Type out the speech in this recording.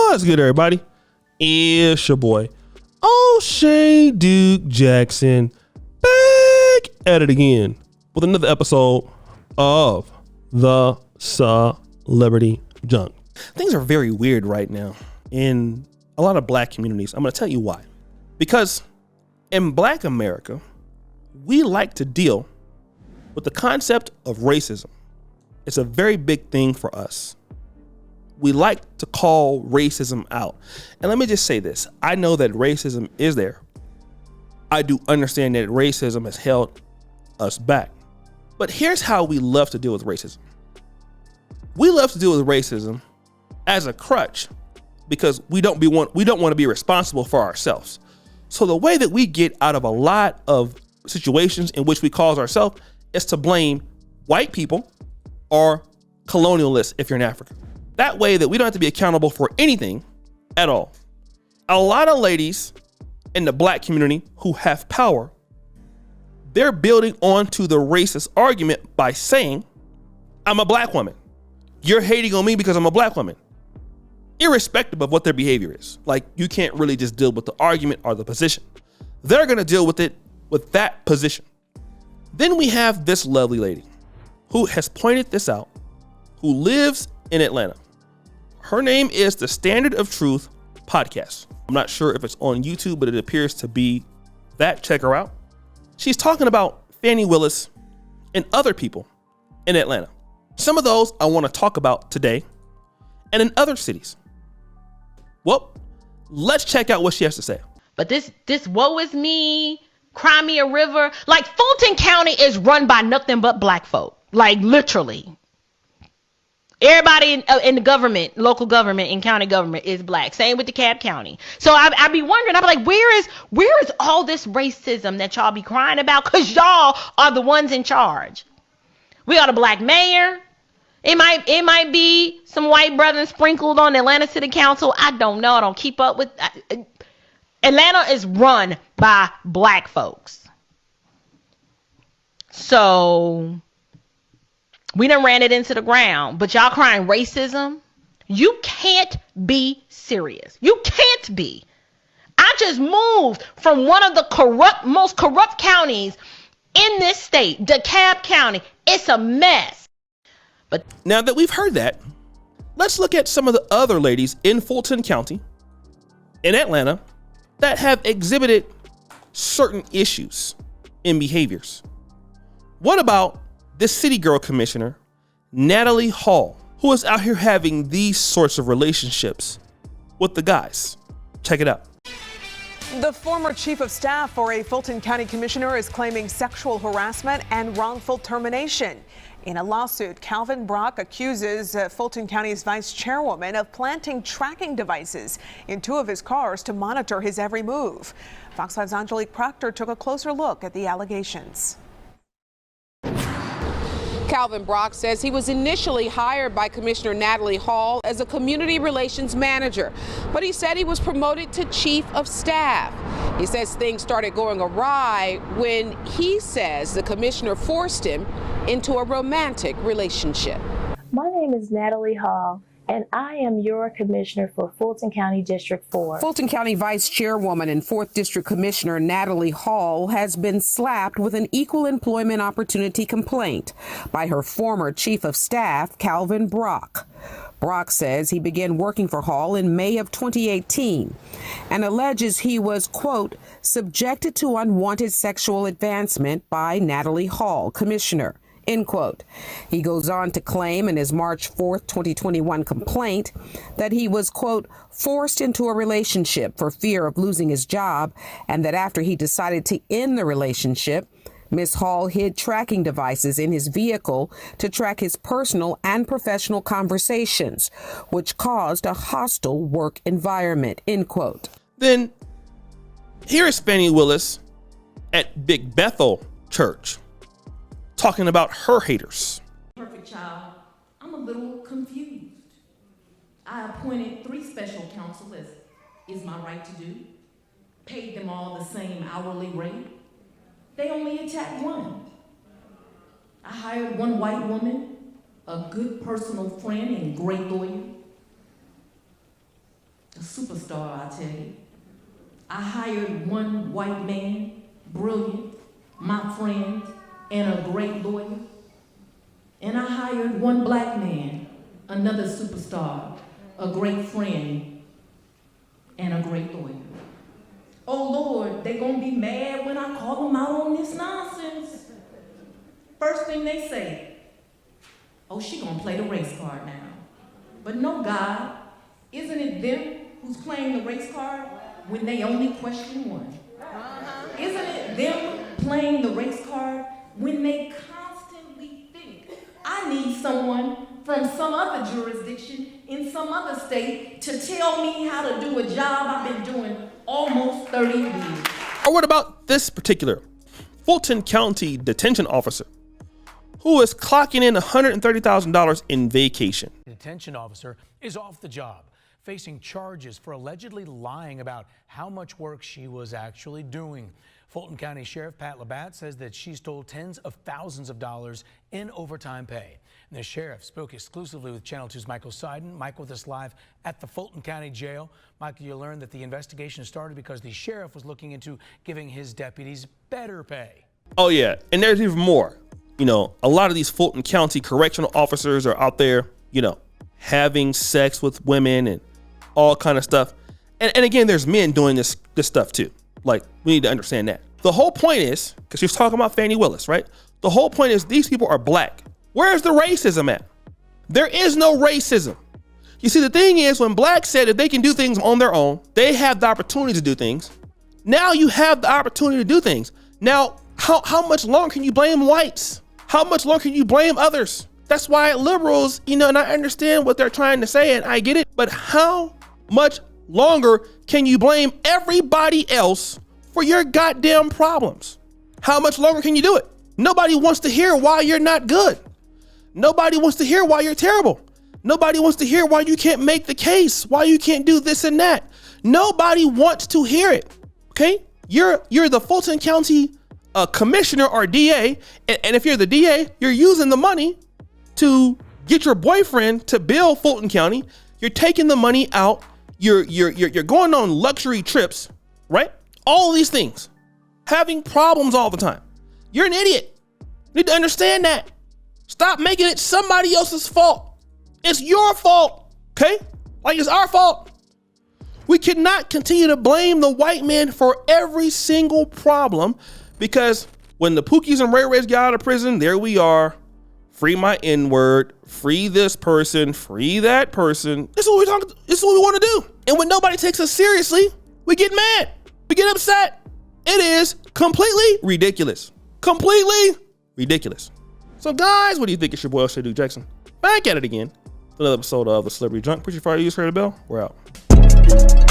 What's good, everybody? It's your boy, O'Shea Duke Jackson, back at it again with another episode of the Celebrity Junk. Things are very weird right now in a lot of black communities. I'm going to tell you why. Because in Black America, we like to deal with the concept of racism. It's a very big thing for us. We like to call racism out. And let me just say this. I know that racism is there. I do understand that racism has held us back. But here's how we love to deal with racism. We love to deal with racism as a crutch because we don't want to be responsible for ourselves. So the way that we get out of a lot of situations in which we cause ourselves is to blame white people or colonialists if you're in Africa. That way that we don't have to be accountable for anything at all. A lot of ladies in the black community who have power, they're building onto the racist argument by saying, I'm a black woman. You're hating on me because I'm a black woman. Irrespective of what their behavior is. Like, you can't really just deal with the argument or the position. They're going to deal with it with that position. Then we have this lovely lady who has pointed this out, who lives in Atlanta. Her name is the Standard of Truth podcast. I'm not sure if it's on YouTube, but it appears to be that. Check her out. She's talking about Fani Willis and other people in Atlanta. Some of those I want to talk about today and in other cities. Well, let's check out what she has to say. But this woe is me, cry me a river. Like, Fulton County is run by nothing but black folk. Like, literally. Everybody in the government, local government and county government is black. Same with DeKalb County. So I be wondering, I be like, where is all this racism that y'all be crying about? Because y'all are the ones in charge. We got a black mayor. It might be some white brethren sprinkled on Atlanta City Council. I don't know. I don't keep up with. Atlanta is run by black folks. So we done ran it into the ground, but y'all crying racism? You can't be serious. You can't be. I just moved from one of the most corrupt counties in this state, DeKalb County. It's a mess. But now that we've heard that, let's look at some of the other ladies in Fulton County, in Atlanta, that have exhibited certain issues and behaviors. What about this city girl commissioner, Natalie Hall, who is out here having these sorts of relationships with the guys? Check it out. The former chief of staff for a Fulton County commissioner is claiming sexual harassment and wrongful termination. In a lawsuit, Calvin Brock accuses Fulton County's vice chairwoman of planting tracking devices in two of his cars to monitor his every move. Fox 5's Angelique Proctor took a closer look at the allegations. Calvin Brock says he was initially hired by Commissioner Natalie Hall as a community relations manager, but he said he was promoted to chief of staff. He says things started going awry when he says the commissioner forced him into a romantic relationship. My name is Natalie Hall, and I am your commissioner for Fulton County District 4. Fulton County Vice Chairwoman and 4th District Commissioner Natalie Hall has been slapped with an equal employment opportunity complaint by her former chief of staff, Calvin Brock. Brock says he began working for Hall in May of 2018 and alleges he was, quote, subjected to unwanted sexual advancement by Natalie Hall, commissioner. End quote. He goes on to claim in his March 4th, 2021 complaint that he was, quote, forced into a relationship for fear of losing his job, and that after he decided to end the relationship, Ms. Hall hid tracking devices in his vehicle to track his personal and professional conversations, which caused a hostile work environment, end quote. Then here is Fani Willis at Big Bethel Church, talking about her haters. Perfect child, I'm a little confused. I appointed 3 special counsel, as is my right to do, paid them all the same hourly rate. They only attacked one. I hired one white woman, a good personal friend and great lawyer. A superstar, I tell you. I hired one white man, brilliant, my friend, and a great lawyer. And I hired one black man, another superstar, a great friend, and a great lawyer. Oh Lord, they gonna be mad when I call them out on this nonsense. First thing they say, oh, she gonna play the race card now. But no, God, isn't it them who's playing the race card when they only question one? Isn't it them playing the race card when they constantly think, I need someone from some other jurisdiction in some other state to tell me how to do a job I've been doing almost 30 years. Or what about this particular Fulton County detention officer who is clocking in $130,000 in vacation? The detention officer is off the job, facing charges for allegedly lying about how much work she was actually doing. Fulton County Sheriff Pat Labatt says that she stole tens of thousands of dollars in overtime pay. And the sheriff spoke exclusively with Channel 2's Michael Seiden. Mike with us live at the Fulton County Jail. Michael, you learned that the investigation started because the sheriff was looking into giving his deputies better pay. Oh yeah, and there's even more. You know, a lot of these Fulton County correctional officers are out there, you know, having sex with women and all kind of stuff. And again, there's men doing this stuff too. Like, we need to understand that. The whole point is, because she was talking about Fani Willis, right? The whole point is these people are black. Where's the racism at? There is no racism. You see, the thing is, when blacks said if they can do things on their own, they have the opportunity to do things. Now you have the opportunity to do things. Now, how much longer can you blame whites? How much longer can you blame others? That's why liberals, you know, and I understand what they're trying to say and I get it, but how much longer can you blame everybody else for your goddamn problems? How much longer can you do it? Nobody wants to hear why you're not good. Nobody wants to hear why you're terrible. Nobody wants to hear why you can't make the case, why you can't do this and that. Nobody wants to hear it, okay? You're the Fulton County commissioner or DA, and if you're the DA, you're using the money to get your boyfriend to bill Fulton County. You're taking the money out. You're going on luxury trips, right? All these things, having problems all the time. You're an idiot. You need to understand that. Stop making it somebody else's fault. It's your fault, okay? Like it's our fault. We cannot continue to blame the white man for every single problem, because when the Pookies and Ray Rays get out of prison, there we are. Free my N-word, free this person, free that person. This is what we talk. This is what we want to do. And when nobody takes us seriously, we get mad. We get upset. It is completely ridiculous. Completely ridiculous. So guys, what do you think? It's your boy, Duke Jackson. Back at it again. Another episode of The Celebrity Drunk. Push your fire, use the bell. We're out.